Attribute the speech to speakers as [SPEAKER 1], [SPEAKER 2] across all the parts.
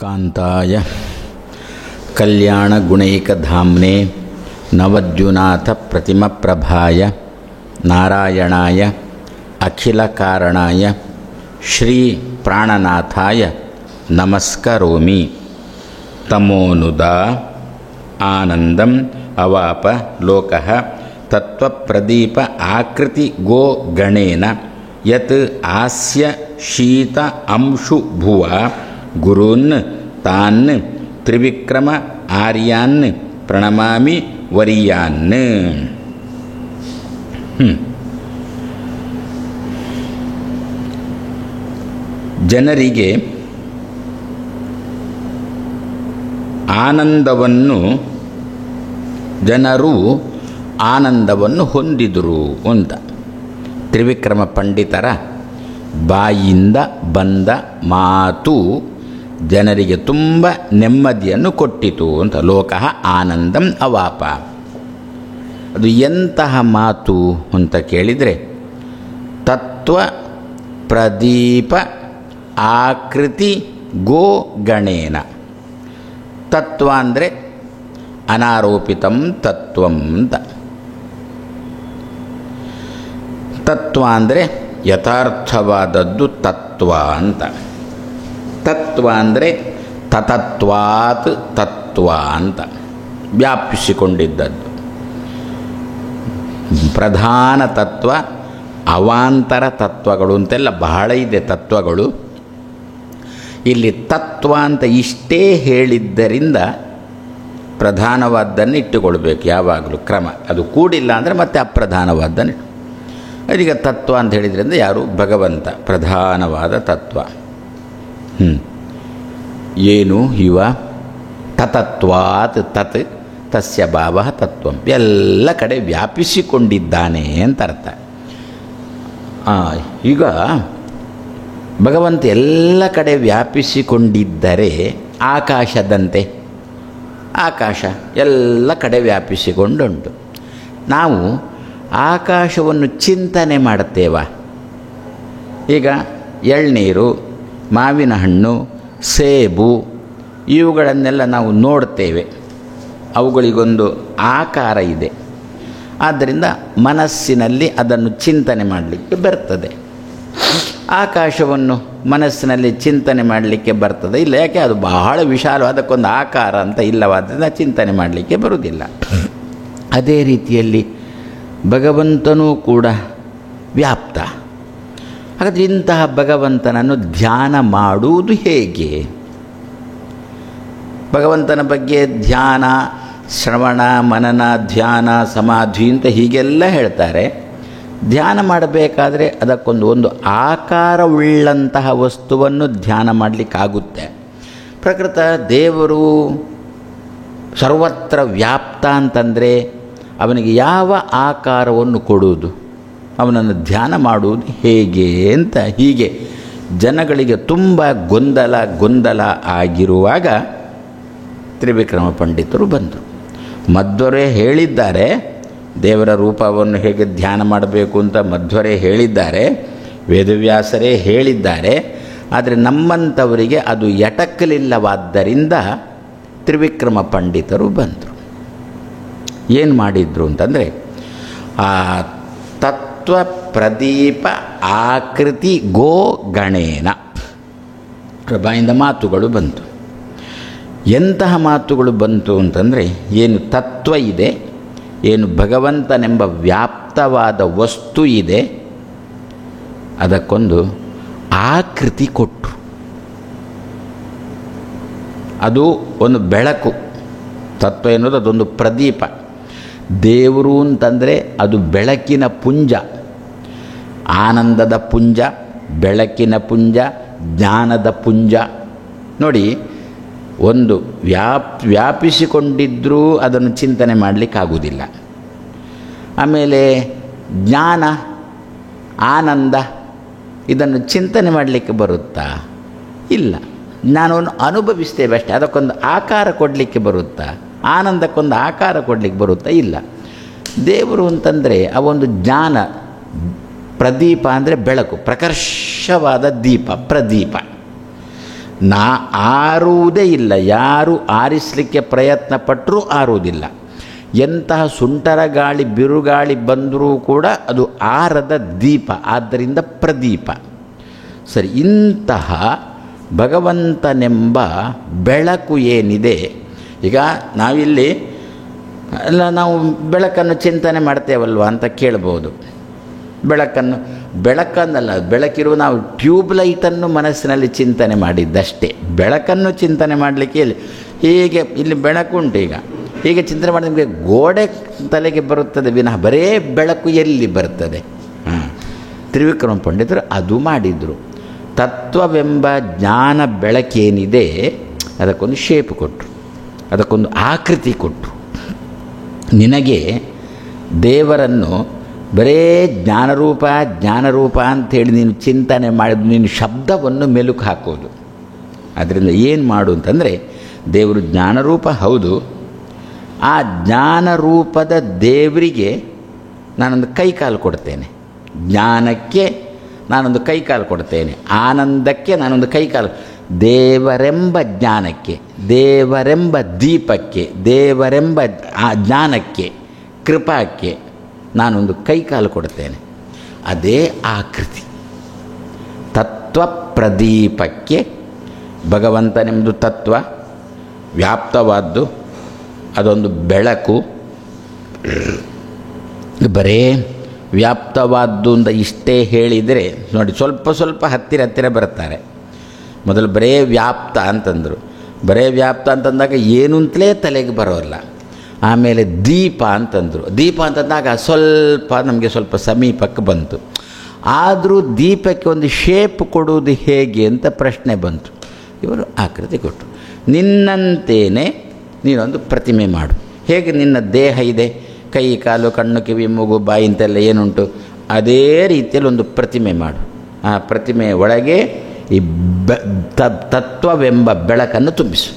[SPEAKER 1] ಕಾಂತಾಯ ಕಲ್ಯಾಣಗುಣೈಕಧಾಮ್ನೇ ನವದ್ಯುನಾಥ ಪ್ರತಿಮಪ್ರಭಾಯ ನಾರಾಯಣಾಯ ಅಖಿಲಕಾರಣಾಯ ಶ್ರೀ ಪ್ರಾಣನಾಥಾಯ ನಮಸ್ಕರೋಮಿ. ತಮೋನುದ ಆನಂದಂ ಅವಾಪ ಲೋಕಃ ತತ್ವಪ್ರದೀಪ ಆಕೃತಿ ಗೋ ಗಣೇನ ಯತ್ ಆಸ್ಯ ಶೀತ ಅಂಶು ಭುವ ಗುರುನ್ ತಾನ್ ತ್ರಿವಿಕ್ರಮ ಆರ್ಯಾನ್ ಪ್ರಣಮಾಮಿ ವರಿಯಾನ್. ಜನರಿಗೆ ಜನರು ಆನಂದವನ್ನು ಹೊಂದಿದರು ಅಂತ ತ್ರಿವಿಕ್ರಮ ಪಂಡಿತರ ಬಾಯಿಂದ ಬಂದ ಮಾತು ಜನರಿಗೆ ತುಂಬ ನೆಮ್ಮದಿಯನ್ನು ಕೊಟ್ಟಿತು ಅಂತ. ಲೋಕಃ ಆನಂದಂ ಅವಾಪ. ಅದು ಎಂತಹ ಮಾತು ಅಂತ ಕೇಳಿದರೆ, ತತ್ವ ಪ್ರದೀಪ ಆಕೃತಿ ಗೋ ಗಣೇನ. ತತ್ವ ಅಂದರೆ ಅನಾರೋಪಿತಂ ತತ್ವಂ ಅಂತ. ತತ್ವ ಅಂದರೆ ಯಥಾರ್ಥವಾದದ್ದು ತತ್ವ ಅಂತ. ತತ್ವ ಅಂದರೆ ತತತ್ವಾತ್ ತತ್ವ ಅಂತ, ವ್ಯಾಪಿಸಿಕೊಂಡಿದ್ದದ್ದು. ಪ್ರಧಾನ ತತ್ವ, ಅವಾಂತರ ತತ್ವಗಳು ಅಂತೆಲ್ಲ ಬಹಳ ಇದೆ ತತ್ವಗಳು. ಇಲ್ಲಿ ತತ್ವ ಅಂತ ಇಷ್ಟೇ ಹೇಳಿದ್ದರಿಂದ ಪ್ರಧಾನವಾದ್ದನ್ನು ಇಟ್ಟುಕೊಳ್ಬೇಕು ಯಾವಾಗಲೂ ಕ್ರಮ. ಅದು ಕೂಡಿಲ್ಲ ಅಂದರೆ ಮತ್ತೆ ಅಪ್ರಧಾನವಾದ್ದನ್ನು. ಅದೀಗ ತತ್ವ ಅಂತ ಹೇಳಿದ್ರಿಂದ ಯಾರು? ಭಗವಂತ ಪ್ರಧಾನವಾದ ತತ್ವ. ಏನು ಇವ? ತತತ್ವಾತ್ ತತ್ ತಸ್ಯ ಭಾವ ತತ್ವಂ. ಎಲ್ಲ ಕಡೆ ವ್ಯಾಪಿಸಿಕೊಂಡಿದ್ದಾನೆ ಅಂತ ಅರ್ಥ. ಈಗ ಭಗವಂತ ಎಲ್ಲ ಕಡೆ ವ್ಯಾಪಿಸಿಕೊಂಡಿದ್ದರೆ ಆಕಾಶದಂತೆ, ಆಕಾಶ ಎಲ್ಲ ಕಡೆ ವ್ಯಾಪಿಸಿಕೊಂಡುಂಟು. ನಾವು ಆಕಾಶವನ್ನು ಚಿಂತನೆ ಮಾಡುತ್ತೇವ? ಈಗ ಎಳ್ನೀರು, ಮಾವಿನ ಹಣ್ಣು, ಸೇಬು ಇವುಗಳನ್ನೆಲ್ಲ ನಾವು ನೋಡ್ತೇವೆ. ಅವುಗಳಿಗೊಂದು ಆಕಾರ ಇದೆ. ಆದ್ದರಿಂದ ಮನಸ್ಸಿನಲ್ಲಿ ಅದನ್ನು ಚಿಂತನೆ ಮಾಡಲಿಕ್ಕೆ ಬರ್ತದೆ. ಆಕಾಶವನ್ನು ಮನಸ್ಸಿನಲ್ಲಿ ಚಿಂತನೆ ಮಾಡಲಿಕ್ಕೆ ಬರ್ತದೆ ಇಲ್ಲ. ಯಾಕೆ? ಅದು ಬಹಳ ವಿಶಾಲ, ಅದಕ್ಕೊಂದು ಆಕಾರ ಅಂತ ಇಲ್ಲವಾದ್ದರಿಂದ ಚಿಂತನೆ ಮಾಡಲಿಕ್ಕೆ ಬರುವುದಿಲ್ಲ. ಅದೇ ರೀತಿಯಲ್ಲಿ ಭಗವಂತನೂ ಕೂಡ ವ್ಯಾಪ್ತ. ಹಾಗಾದರೆ ಇಂತಹ ಭಗವಂತನನ್ನು ಧ್ಯಾನ ಮಾಡುವುದು ಹೇಗೆ? ಭಗವಂತನ ಬಗ್ಗೆ ಧ್ಯಾನ, ಶ್ರವಣ, ಮನನ, ಧ್ಯಾನ, ಸಮಾಧಿ ಅಂತ ಹೀಗೆಲ್ಲ ಹೇಳ್ತಾರೆ. ಧ್ಯಾನ ಮಾಡಬೇಕಾದ್ರೆ ಅದಕ್ಕೊಂದು ಆಕಾರವುಳ್ಳಂತಹ ವಸ್ತುವನ್ನು ಧ್ಯಾನ ಮಾಡಲಿಕ್ಕಾಗುತ್ತೆ. ಪ್ರಕೃತ ದೇವರು ಸರ್ವತ್ರ ವ್ಯಾಪ್ತ ಅಂತಂದರೆ ಅವನಿಗೆ ಯಾವ ಆಕಾರವನ್ನು ಕೊಡುವುದು? ಅವನನ್ನು ಧ್ಯಾನ ಮಾಡುವುದು ಹೇಗೆ ಅಂತ ಹೀಗೆ ಜನಗಳಿಗೆ ತುಂಬ ಗೊಂದಲ ಆಗಿರುವಾಗ ತ್ರಿವಿಕ್ರಮ ಪಂಡಿತರು ಬಂದರು. ಮಧ್ವರೇ ಹೇಳಿದ್ದಾರೆ ದೇವರ ರೂಪವನ್ನು ಹೇಗೆ ಧ್ಯಾನ ಮಾಡಬೇಕು ಅಂತ. ಮಧ್ವರೇ ಹೇಳಿದ್ದಾರೆ, ವೇದವ್ಯಾಸರೇ ಹೇಳಿದ್ದಾರೆ. ಆದರೆ ನಮ್ಮಂಥವರಿಗೆ ಅದು ಎಟಕಲಿಲ್ಲವಾದ್ದರಿಂದ ತ್ರಿವಿಕ್ರಮ ಪಂಡಿತರು ಬಂದರು. ಏನು ಮಾಡಿದರು ಅಂತಂದರೆ, ಆ ತತ್ವ ಪ್ರದೀಪ ಆಕೃತಿ ಗೋ ಗಣೇನ ಬಾಯಿಂದ ಮಾತುಗಳು ಬಂತು. ಎಂತಹ ಮಾತುಗಳು ಬಂತು ಅಂತಂದರೆ, ಏನು ತತ್ವ ಇದೆ, ಏನು ಭಗವಂತನೆಂಬ ವ್ಯಾಪ್ತವಾದ ವಸ್ತು ಇದೆ, ಅದಕ್ಕೊಂದು ಆಕೃತಿ ಕೊಟ್ಟರು. ಅದು ಒಂದು ಬೆಳಕು. ತತ್ವ ಎನ್ನುವುದು ಅದೊಂದು ಪ್ರದೀಪ. ದೇವರು ಅಂತಂದರೆ ಅದು ಬೆಳಕಿನ ಪುಂಜ, ಆನಂದದ ಪುಂಜ, ಬೆಳಕಿನ ಪುಂಜ, ಜ್ಞಾನದ ಪುಂಜ. ನೋಡಿ, ಒಂದು ವ್ಯಾಪಿಸಿಕೊಂಡಿದ್ದರೂ ಅದನ್ನು ಚಿಂತನೆ ಮಾಡಲಿಕ್ಕಾಗುವುದಿಲ್ಲ. ಆಮೇಲೆ ಜ್ಞಾನ, ಆನಂದ ಇದನ್ನು ಚಿಂತನೆ ಮಾಡಲಿಕ್ಕೆ ಬರುತ್ತಾ? ಇಲ್ಲ. ಜ್ಞಾನವನ್ನು ಅನುಭವಿಸ್ತೇವೆ ಅಷ್ಟೇ. ಅದಕ್ಕೊಂದು ಆಕಾರ ಕೊಡಲಿಕ್ಕೆ ಬರುತ್ತಾ? ಆನಂದಕ್ಕೊಂದು ಆಕಾರ ಕೊಡಲಿಕ್ಕೆ ಬರುತ್ತಾ? ಇಲ್ಲ. ದೇವರು ಅಂತಂದರೆ ಆ ಒಂದು ಜ್ಞಾನ, ಪ್ರದೀಪ ಅಂದರೆ ಬೆಳಕು, ಪ್ರಕರ್ಷವಾದ ದೀಪ, ಪ್ರದೀಪ. ಆರುವುದೇ ಇಲ್ಲ. ಯಾರು ಆರಿಸಲಿಕ್ಕೆ ಪ್ರಯತ್ನ ಪಟ್ಟರೂ ಆರುವುದಿಲ್ಲ. ಎಂತಹ ಸುಂಟರ ಗಾಳಿ ಬಿರುಗಾಳಿ ಬಂದರೂ ಕೂಡ ಅದು ಆರದ ದೀಪ, ಆದ್ದರಿಂದ ಪ್ರದೀಪ. ಸರಿ, ಇಂತಹ ಭಗವಂತನೆಂಬ ಬೆಳಕು ಏನಿದೆ, ಈಗ ನಾವಿಲ್ಲಿ ನಾವು ಬೆಳಕನ್ನು ಚಿಂತನೆ ಮಾಡ್ತೇವಲ್ವ ಅಂತ ಕೇಳ್ಬೋದು. ಬೆಳಕನ್ನಲ್ಲ, ಬೆಳಕಿರುವ ನಾವು ಟ್ಯೂಬ್ಲೈಟನ್ನು ಮನಸ್ಸಿನಲ್ಲಿ ಚಿಂತನೆ ಮಾಡಿದ್ದಷ್ಟೇ. ಬೆಳಕನ್ನು ಚಿಂತನೆ ಮಾಡಲಿಕ್ಕೆ ಹೀಗೆ ಇಲ್ಲಿ ಬೆಳಕುಂಟು, ಈಗ ಹೀಗೆ ಚಿಂತನೆ ಮಾಡಿ ನಿಮಗೆ ಗೋಡೆ ತಲೆಗೆ ಬರುತ್ತದೆ ವಿನಃ ಬರೇ ಬೆಳಕು ಎಲ್ಲಿ ಬರ್ತದೆ? ತ್ರಿವಿಕ್ರಮ ಪಂಡಿತರು ಅದು ಮಾಡಿದರು. ತತ್ವವೆಂಬ ಜ್ಞಾನ ಬೆಳಕೇನಿದೆ ಅದಕ್ಕೊಂದು ಶೇಪ್ ಕೊಟ್ಟರು, ಅದಕ್ಕೊಂದು ಆಕೃತಿ ಕೊಟ್ಟರು. ನಿನಗೆ ದೇವರನ್ನು ಬರೇ ಜ್ಞಾನರೂಪ ಅಂಥೇಳಿ ನೀನು ಚಿಂತನೆ ಮಾಡಿದ್ದು ನೀನು ಶಬ್ದವನ್ನು ಮೆಲುಕು ಹಾಕೋದು. ಅದರಿಂದ ಏನು ಮಾಡು ಅಂತಂದರೆ, ದೇವರು ಜ್ಞಾನರೂಪ ಹೌದು, ಆ ಜ್ಞಾನರೂಪದ ದೇವರಿಗೆ ನಾನೊಂದು ಕೈಕಾಲು ಕೊಡ್ತೇನೆ, ಜ್ಞಾನಕ್ಕೆ ನಾನೊಂದು ಕೈಕಾಲು ಕೊಡ್ತೇನೆ, ಆನಂದಕ್ಕೆ ನಾನೊಂದು ಕೈಕಾಲು, ದೇವರೆಂಬ ಜ್ಞಾನಕ್ಕೆ, ದೇವರೆಂಬ ದೀಪಕ್ಕೆ, ದೇವರೆಂಬ ಜ್ಞಾನಕ್ಕೆ, ಕೃಪಾಕ್ಕೆ ನಾನೊಂದು ಕೈಕಾಲು ಕೊಡ್ತೇನೆ. ಅದೇ ಆಕೃತಿ. ತತ್ವ ಪ್ರದೀಪಕ್ಕೆ ಭಗವಂತನೆಂಬುದು ತತ್ವ ವ್ಯಾಪ್ತವಾದ್ದು, ಅದೊಂದು ಬೆಳಕು. ಬರೇ ವ್ಯಾಪ್ತವಾದ್ದು ಅಂತ ಇಷ್ಟೇ ಹೇಳಿದರೆ ನೋಡಿ, ಸ್ವಲ್ಪ ಹತ್ತಿರ ಬರ್ತಾರೆ. ಮೊದಲು ಬರೇ ವ್ಯಾಪ್ತ ಅಂತಂದರು. ಬರೇ ವ್ಯಾಪ್ತ ಅಂತಂದಾಗ ಏನು ಅಂತಲೇ ತಲೆಗೆ ಬರೋಲ್ಲ. ಆಮೇಲೆ ದೀಪ ಅಂತಂದರು. ದೀಪ ಅಂತಂದಾಗ ನಮಗೆ ಸ್ವಲ್ಪ ಸಮೀಪಕ್ಕೆ ಬಂತು. ಆದರೂ ದೀಪಕ್ಕೆ ಒಂದು ಶೇಪ್ ಕೊಡುವುದು ಹೇಗೆ ಅಂತ ಪ್ರಶ್ನೆ ಬಂತು. ಇವರು ಆಕೃತಿ ಕೊಟ್ಟರು. ನಿನ್ನಂತೇನೆ ನೀನೊಂದು ಪ್ರತಿಮೆ ಮಾಡು. ಹೇಗೆ ನಿನ್ನ ದೇಹ ಇದೆ, ಕೈ ಕಾಲು ಕಣ್ಣು ಕಿವಿ ಮೂಗು ಬಾಯಿ ಅಂತೆಲ್ಲ ಏನುಂಟು, ಅದೇ ರೀತಿಯಲ್ಲಿ ಒಂದು ಪ್ರತಿಮೆ ಮಾಡು. ಆ ಪ್ರತಿಮೆಯ ಒಳಗೆ ಈ ತತ್ವವೆಂಬ ಬೆಳಕನ್ನು ತುಂಬಿಸು,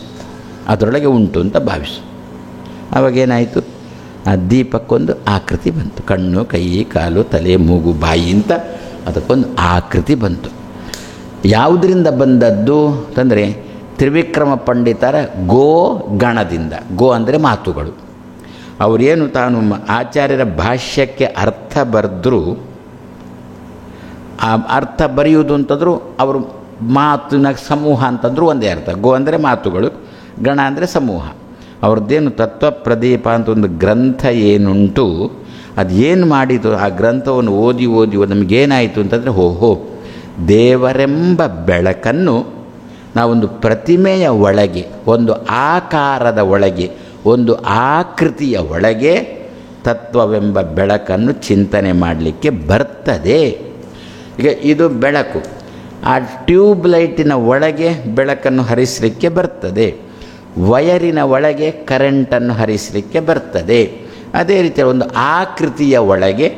[SPEAKER 1] ಅದರೊಳಗೆ ಉಂಟು ಅಂತ ಭಾವಿಸು. ಆವಾಗೇನಾಯಿತು, ಆ ದೀಪಕ್ಕೊಂದು ಆಕೃತಿ ಬಂತು. ಕಣ್ಣು ಕೈ ಕಾಲು ತಲೆ ಮೂಗು ಬಾಯಿ ಅಂತ ಅದಕ್ಕೊಂದು ಆಕೃತಿ ಬಂತು. ಯಾವುದರಿಂದ ಬಂದದ್ದು ಅಂತಂದರೆ ತ್ರಿವಿಕ್ರಮ ಪಂಡಿತರ ಗೋ ಗಣದಿಂದ. ಗೋ ಅಂದರೆ ಮಾತುಗಳು. ಅವರೇನು ತಾನು ಆಚಾರ್ಯರ ಭಾಷ್ಯಕ್ಕೆ ಅರ್ಥ ಬರೆದ್ರು, ಆ ಅರ್ಥ ಬರೆಯುವುದು ಅಂತಂದರೂ ಅವರು ಮಾತಿನ ಸಮೂಹ ಅಂತಂದರೂ ಒಂದೇ ಅರ್ಥ. ಗೋ ಅಂದರೆ ಮಾತುಗಳು, ಗಣ ಅಂದರೆ ಸಮೂಹ. ಅವ್ರದ್ದೇನು ತತ್ವ ಪ್ರದೀಪ ಅಂತ ಒಂದು ಗ್ರಂಥ ಏನುಂಟು, ಅದು ಏನು ಮಾಡಿತು, ಆ ಗ್ರಂಥವನ್ನು ಓದಿ ನಮಗೇನಾಯಿತು ಅಂತಂದರೆ, ದೇವರೆಂಬ ಬೆಳಕನ್ನು ನಾವೊಂದು ಪ್ರತಿಮೆಯ ಒಳಗೆ, ಒಂದು ಆಕಾರದ ಒಳಗೆ, ಒಂದು ಆಕೃತಿಯ ಒಳಗೆ ತತ್ವವೆಂಬ ಬೆಳಕನ್ನು ಚಿಂತನೆ ಮಾಡಲಿಕ್ಕೆ ಬರ್ತದೆ. ಈಗ ಇದು ಬೆಳಕು, ಆ ಟ್ಯೂಬ್ಲೈಟಿನ ಒಳಗೆ ಬೆಳಕನ್ನು ಹರಿಸಲಿಕ್ಕೆ ಬರ್ತದೆ, ವಯರಿನ ಒಳಗೆ ಕರೆಂಟನ್ನು ಹರಿಸಲಿಕ್ಕೆ ಬರ್ತದೆ. ಅದೇ ರೀತಿಯ ಒಂದು ಆಕೃತಿಯ ಒಳಗೆ,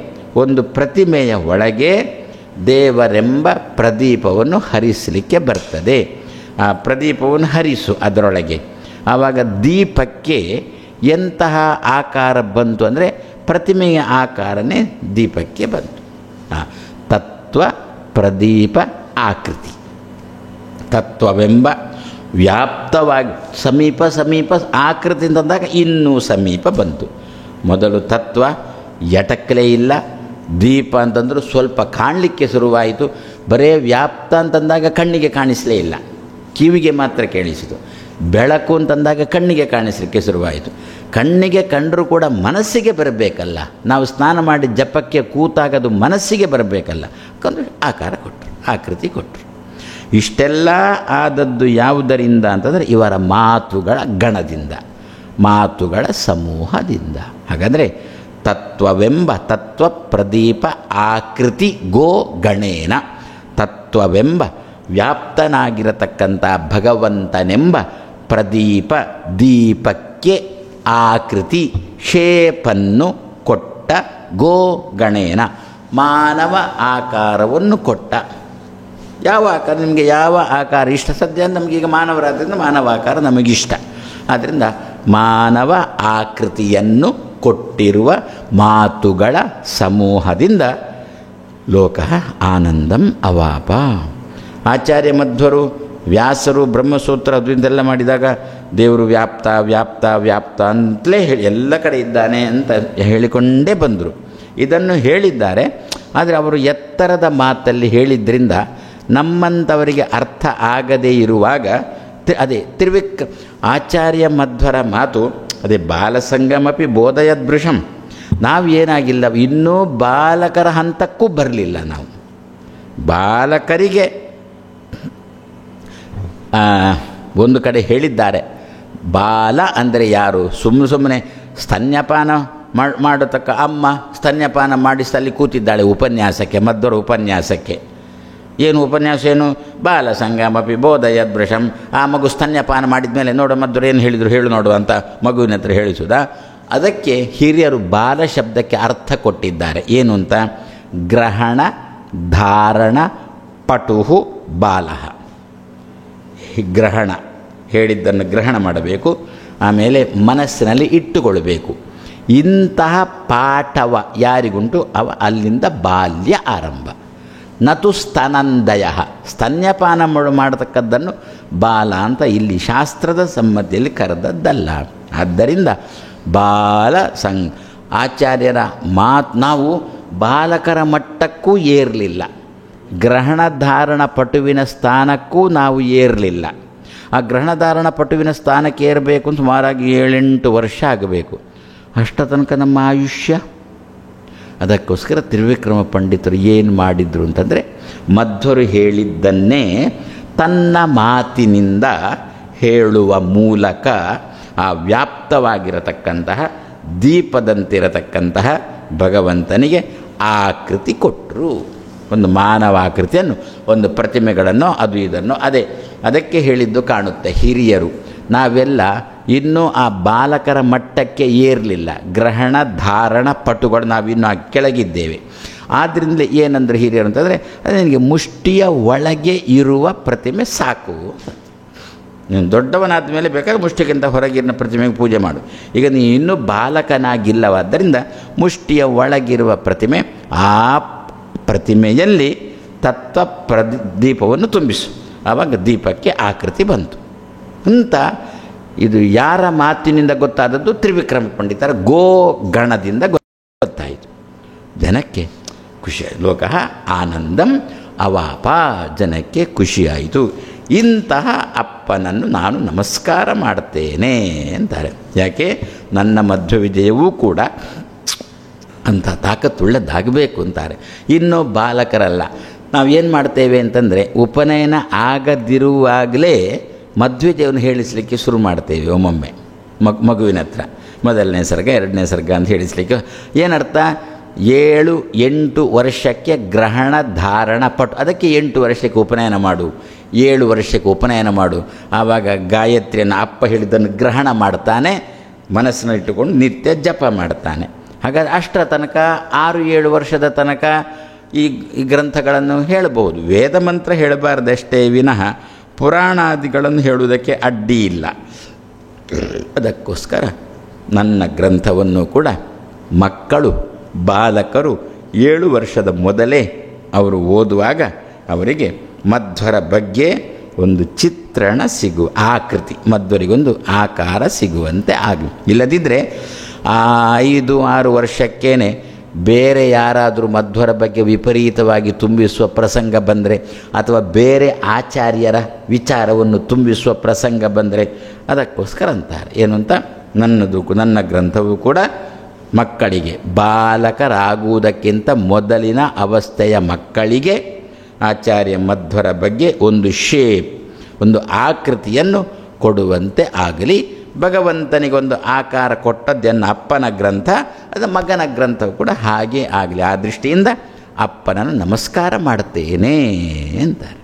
[SPEAKER 1] ಒಂದು ಪ್ರತಿಮೆಯ ಒಳಗೆ ದೇವರೆಂಬ ಪ್ರದೀಪವನ್ನು ಹರಿಸಲಿಕ್ಕೆ ಬರ್ತದೆ. ಆ ಪ್ರದೀಪವನ್ನು ಹರಿಸು ಅದರೊಳಗೆ. ಆವಾಗ ದೀಪಕ್ಕೆ ಎಂತಹ ಆಕಾರ ಬಂತು ಅಂದರೆ ಪ್ರತಿಮೆಯ ಆಕಾರನೇ ದೀಪಕ್ಕೆ ಬಂತು. ತತ್ವ ಪ್ರದೀಪ ಆಕೃತಿ. ತತ್ವವೆಂಬ ವ್ಯಾಪ್ತವಾಗಿ ಸಮೀಪ ಆಕೃತಿ ಅಂತಂದಾಗ ಇನ್ನೂ ಸಮೀಪ ಬಂತು. ಮೊದಲು ತತ್ವ ಎಟಕಲೇ ಇಲ್ಲ, ದೀಪ ಅಂತಂದರೂ ಸ್ವಲ್ಪ ಕಾಣಲಿಕ್ಕೆ ಶುರುವಾಯಿತು. ಬರೇ ವ್ಯಾಪ್ತ ಅಂತಂದಾಗ ಕಣ್ಣಿಗೆ ಕಾಣಿಸಲೇ ಇಲ್ಲ, ಕಿವಿಗೆ ಮಾತ್ರ ಕೇಳಿಸಿತು. ಬೆಳಕು ಅಂತಂದಾಗ ಕಣ್ಣಿಗೆ ಕಾಣಿಸಲಿಕ್ಕೆ ಶುರುವಾಯಿತು. ಕಣ್ಣಿಗೆ ಕಂಡರೂ ಕೂಡ ಮನಸ್ಸಿಗೆ ಬರಬೇಕಲ್ಲ. ನಾವು ಸ್ನಾನ ಮಾಡಿ ಜಪಕ್ಕೆ ಕೂತಾಗ ಅದು ಮನಸ್ಸಿಗೆ ಬರಬೇಕಲ್ಲ. ಆಕಾರ ಕೊಟ್ಟರು, ಆಕೃತಿ ಕೊಟ್ಟರು. ಇಷ್ಟೆಲ್ಲ ಆದದ್ದು ಯಾವುದರಿಂದ ಅಂತಂದರೆ ಇವರ ಮಾತುಗಳ ಗಣದಿಂದ, ಮಾತುಗಳ ಸಮೂಹದಿಂದ. ಹಾಗಾದರೆ ತತ್ವವೆಂಬ ತತ್ವ ಪ್ರದೀಪ ಆಕೃತಿ ಗೋ ಗಣೇನ. ತತ್ವವೆಂಬ ವ್ಯಾಪ್ತನಾಗಿರತಕ್ಕಂಥ ಭಗವಂತನೆಂಬ ಪ್ರದೀಪ ದೀಪಕ್ಕೆ ಆಕೃತಿ ಶೇಪನ್ನು ಕೊಟ್ಟ ಗೋ ಗಣೇನ, ಮಾನವ ಆಕಾರವನ್ನು ಕೊಟ್ಟ. ಯಾವ ಆಕಾರ ನಿಮಗೆ ಯಾವ ಆಕಾರ ಇಷ್ಟ? ಸದ್ಯ ನಮಗೀಗ ಮಾನವರಾದ್ರಿಂದ ಮಾನವ ಆಕಾರ ನಮಗಿಷ್ಟ. ಆದ್ದರಿಂದ ಮಾನವ ಆಕೃತಿಯನ್ನು ಕೊಟ್ಟಿರುವ ಮಾತುಗಳ ಸಮೂಹದಿಂದ ಲೋಕ ಆನಂದಂ ಅವಾಪ. ಆಚಾರ್ಯ ಮಧ್ವರು ವ್ಯಾಸರು ಬ್ರಹ್ಮಸೂತ್ರ ಅದರಿಂದೆಲ್ಲ ಮಾಡಿದಾಗ ದೇವರು ವ್ಯಾಪ್ತ ವ್ಯಾಪ್ತ ವ್ಯಾಪ್ತ ಅಂತಲೇ ಹೇಳಿ ಎಲ್ಲ ಕಡೆ ಇದ್ದಾನೆ ಅಂತ ಹೇಳಿಕೊಂಡೇ ಬಂದರು. ಇದನ್ನು ಹೇಳಿದ್ದಾರೆ. ಆದರೆ ಅವರು ಎತ್ತರದ ಮಾತಲ್ಲಿ ಹೇಳಿದ್ರಿಂದ ನಮ್ಮಂಥವರಿಗೆ ಅರ್ಥ ಆಗದೇ ಇರುವಾಗ ಅದೇ ಆಚಾರ್ಯ ಮಧ್ವರ ಮಾತು ಅದೇ ಬಾಲಸಂಗಮಪಿ ಬೋಧಯದ್ಭೃಶಂ. ನಾವು ಏನಾಗಿಲ್ಲ, ಇನ್ನೂ ಬಾಲಕರ ಹಂತಕ್ಕೂ ಬರಲಿಲ್ಲ. ನಾವು ಬಾಲಕರಿಗೆ ಒಂದು ಕಡೆ ಹೇಳಿದ್ದಾರೆ, ಬಾಲ ಅಂದರೆ ಯಾರು? ಸುಮ್ಮನೆ ಸ್ತನ್ಯಪಾನ ಮಾಡತಕ್ಕ ಅಮ್ಮ ಸ್ತನ್ಯಪಾನ ಮಾಡಿಸಲ್ಲಿ ಕೂತಿದ್ದಾಳೆ ಉಪನ್ಯಾಸಕ್ಕೆ, ಮಧ್ವರ ಉಪನ್ಯಾಸಕ್ಕೆ. ಏನು ಉಪನ್ಯಾಸ? ಏನು? ಬಾಲ ಸಂಗಮಪಿ ಬೋಧಯದ್ಭೃಶಂ. ಆ ಮಗು ಸ್ತನ್ಯಪಾನ ಮಾಡಿದ ಮೇಲೆ ನೋಡು ಮಧ್ವರು ಏನು ಹೇಳಿದರು ಹೇಳು ನೋಡು ಅಂತ ಮಗುವಿನ ಹತ್ರ ಹೇಳಿಸುವುದಾ? ಅದಕ್ಕೆ ಹಿರಿಯರು ಬಾಲ ಶಬ್ದಕ್ಕೆ ಅರ್ಥ ಕೊಟ್ಟಿದ್ದಾರೆ. ಏನು ಅಂತ? ಗ್ರಹಣ ಧಾರಣ ಪಟುಹು ಬಾಲಃ. ಗ್ರಹಣ ಹೇಳಿದ್ದನ್ನು ಗ್ರಹಣ ಮಾಡಬೇಕು, ಆಮೇಲೆ ಮನಸ್ಸಿನಲ್ಲಿ ಇಟ್ಟುಕೊಳ್ಬೇಕು. ಇಂತಹ ಪಾಠವ ಯಾರಿಗುಂಟು ಅವ ಅಲ್ಲಿಂದ ಬಾಲ್ಯ ಆರಂಭ. ನತು ಸ್ತನಂದಯ, ಸ್ತನ್ಯಪಾನ ಮಾಡತಕ್ಕದ್ದನ್ನು ಬಾಲ ಅಂತ ಇಲ್ಲಿ ಶಾಸ್ತ್ರದ ಸಮ್ಮತಿಯಲ್ಲಿ ಕರೆದದ್ದಲ್ಲ. ಆದ್ದರಿಂದ ಬಾಲ ಆಚಾರ್ಯರ ನಾವು ಬಾಲಕರ ಮಟ್ಟಕ್ಕೂ ಏರಲಿಲ್ಲ, ಗ್ರಹಣಧಾರಣ ಪಟುವಿನ ಸ್ಥಾನಕ್ಕೂ ನಾವು ಏರಲಿಲ್ಲ. ಆ ಗ್ರಹಣಧಾರಣ ಪಟುವಿನ ಸ್ಥಾನಕ್ಕೆ ಏರಬೇಕು ಅಂತ ಸುಮಾರಾಗಿ 7-8 ವರ್ಷ ಆಗಬೇಕು. ಅಷ್ಟ ತನಕ ನಮ್ಮ ಆಯುಷ್ಯ. ಅದಕ್ಕೋಸ್ಕರ ತ್ರಿವಿಕ್ರಮ ಪಂಡಿತರು ಏನು ಮಾಡಿದರು ಅಂತಂದರೆ, ಮಧ್ವರು ಹೇಳಿದ್ದನ್ನೇ ತನ್ನ ಮಾತಿನಿಂದ ಹೇಳುವ ಮೂಲಕ ಆ ವ್ಯಾಪ್ತವಾಗಿರತಕ್ಕಂತಹ ದೀಪದಂತಿರತಕ್ಕಂತಹ ಭಗವಂತನಿಗೆ ಆಕೃತಿ ಕೊಟ್ಟರು. ಒಂದು ಮಾನವಾಕೃತಿಯನ್ನು, ಒಂದು ಪ್ರತಿಮೆಗಳನ್ನು, ಅದು ಇದನ್ನು ಅದಕ್ಕೆ ಹೇಳಿದ್ದು ಕಾಣುತ್ತೆ ಹಿರಿಯರು. ನಾವೆಲ್ಲ ಇನ್ನೂ ಆ ಬಾಲಕರ ಮಟ್ಟಕ್ಕೆ ಏರಲಿಲ್ಲ, ಗ್ರಹಣ ಧಾರಣ ಪಟುಗಳು ನಾವಿನ್ನೂ ಆ ಕೆಳಗಿದ್ದೇವೆ. ಆದ್ದರಿಂದ ಏನಂದ್ರೆ ಹಿರಿಯರು ಅಂತಂದರೆ, ಅದು ನಿನಗೆ ಮುಷ್ಟಿಯ ಒಳಗೆ ಇರುವ ಪ್ರತಿಮೆ ಸಾಕು. ನೀನು ದೊಡ್ಡವನಾದ ಮೇಲೆ ಬೇಕಾದ್ರೆ ಮುಷ್ಟಿಗಿಂತ ಹೊರಗಿನ ಪ್ರತಿಮೆಗೆ ಪೂಜೆ ಮಾಡು. ಈಗ ನೀ ಇನ್ನೂ ಬಾಲಕನಾಗಿಲ್ಲವಾದ್ದರಿಂದ ಮುಷ್ಟಿಯ ಒಳಗಿರುವ ಪ್ರತಿಮೆ, ಆ ಪ್ರತಿಮೆಯಲ್ಲಿ ತತ್ವ ದೀಪವನ್ನು ತುಂಬಿಸು. ಆವಾಗ ದೀಪಕ್ಕೆ ಆಕೃತಿ ಬಂತು ಅಂತ. ಇದು ಯಾರ ಮಾತಿನಿಂದ ಗೊತ್ತಾದದ್ದು? ತ್ರಿವಿಕ್ರಮ ಪಂಡಿತರ ಗಣದಿಂದ ಗೊತ್ತಾಯಿತು. ಜನಕ್ಕೆ ಖುಷಿ, ಲೋಕಃ ಆನಂದಂ ಅವಾಪ, ಜನಕ್ಕೆ ಖುಷಿಯಾಯಿತು. ಇಂತಹ ಅಪ್ಪನನ್ನು ನಾನು ನಮಸ್ಕಾರ ಮಾಡ್ತೇನೆ ಅಂತಾರೆ. ಯಾಕೆ? ನನ್ನ ಮಧ್ವ ವಿಜಯವೂ ಕೂಡ ಅಂಥ ತಾಕತ್ತುಳ್ಳದಾಗಬೇಕು ಅಂತಾರೆ. ಇನ್ನೂ ಬಾಲಕರಲ್ಲ. ನಾವೇನು ಮಾಡ್ತೇವೆ ಅಂತಂದರೆ, ಉಪನಯನ ಆಗದಿರುವಾಗಲೇ ಮಧ್ವಿಜಯವನ್ನು ಹೇಳಿಸಲಿಕ್ಕೆ ಶುರು ಮಾಡ್ತೇವೆ. ಒಮ್ಮೊಮ್ಮೆ ಮಗುವಿನ ಹತ್ರ ಮೊದಲನೇ ಸರ್ಗ 2ನೇ ಸರ್ಗ ಅಂತ ಹೇಳಿಸಲಿಕ್ಕೆ ಏನರ್ಥ? 7-8 ವರ್ಷಕ್ಕೆ ಗ್ರಹಣ ಧಾರಣ ಪಟು, ಅದಕ್ಕೆ 8 ವರ್ಷಕ್ಕೆ ಉಪನಯನ ಮಾಡು, 7 ವರ್ಷಕ್ಕೆ ಉಪನಯನ ಮಾಡು. ಆವಾಗ ಗಾಯತ್ರಿಯನ್ನು ಅಪ್ಪ ಹೇಳಿದ್ದನ್ನು ಗ್ರಹಣ ಮಾಡ್ತಾನೆ, ಮನಸ್ಸಿನಲ್ಲಿಟ್ಟುಕೊಂಡು ನಿತ್ಯ ಜಪ ಮಾಡ್ತಾನೆ. ಹಾಗಾದರೆ ಅಷ್ಟರ ತನಕ 6-7 ವರ್ಷದ ತನಕ ಈ ಗ್ರಂಥಗಳನ್ನು ಹೇಳಬಹುದು. ವೇದ ಮಂತ್ರ ಹೇಳಬಾರ್ದಷ್ಟೇ ವಿನಃ ಪುರಾಣಾದಿಗಳನ್ನು ಹೇಳುವುದಕ್ಕೆ ಅಡ್ಡಿ ಇಲ್ಲ. ಅದಕ್ಕೋಸ್ಕರ ನನ್ನ ಗ್ರಂಥವನ್ನು ಕೂಡ ಮಕ್ಕಳು, ಬಾಲಕರು 7 ವರ್ಷದ ಮೊದಲೇ ಅವರು ಓದುವಾಗ ಅವರಿಗೆ ಮಧ್ವರ ಬಗ್ಗೆ ಒಂದು ಚಿತ್ರಣ ಆಕೃತಿ, ಮಧ್ವರಿಗೊಂದು ಆಕಾರ ಸಿಗುವಂತೆ ಆಗಲಿ. ಇಲ್ಲದಿದ್ದರೆ 5-6 ವರ್ಷಕ್ಕೇನೆ ಬೇರೆ ಯಾರಾದರೂ ಮಧ್ವರ ಬಗ್ಗೆ ವಿಪರೀತವಾಗಿ ತುಂಬಿಸುವ ಪ್ರಸಂಗ ಬಂದರೆ, ಅಥವಾ ಬೇರೆ ಆಚಾರ್ಯರ ವಿಚಾರವನ್ನು ತುಂಬಿಸುವ ಪ್ರಸಂಗ ಬಂದರೆ, ಅದಕ್ಕೋಸ್ಕರ ಅಂತಾರೆ ಏನು ಅಂತ, ನನ್ನ ಗ್ರಂಥವು ಕೂಡ ಮಕ್ಕಳಿಗೆ, ಬಾಲಕರಾಗುವುದಕ್ಕಿಂತ ಮೊದಲಿನ ಅವಸ್ಥೆಯ ಮಕ್ಕಳಿಗೆ ಆಚಾರ್ಯ ಮಧ್ವರ ಬಗ್ಗೆ ಒಂದು ಶೇಪ್, ಒಂದು ಆಕೃತಿಯನ್ನು ಕೊಡುವಂತೆ ಆಗಲಿ. ಭಗವಂತನಿಗೊಂದು ಆಕಾರ ಕೊಟ್ಟದ್ದನ್ನು ಅಪ್ಪನ ಗ್ರಂಥ, ಅದು ಮಗನ ಗ್ರಂಥವು ಕೂಡ ಹಾಗೇ ಆಗಲಿ. ಆ ದೃಷ್ಟಿಯಿಂದ ಅಪ್ಪನನ್ನು ನಮಸ್ಕಾರ ಮಾಡ್ತೇನೆ ಅಂತಾರೆ.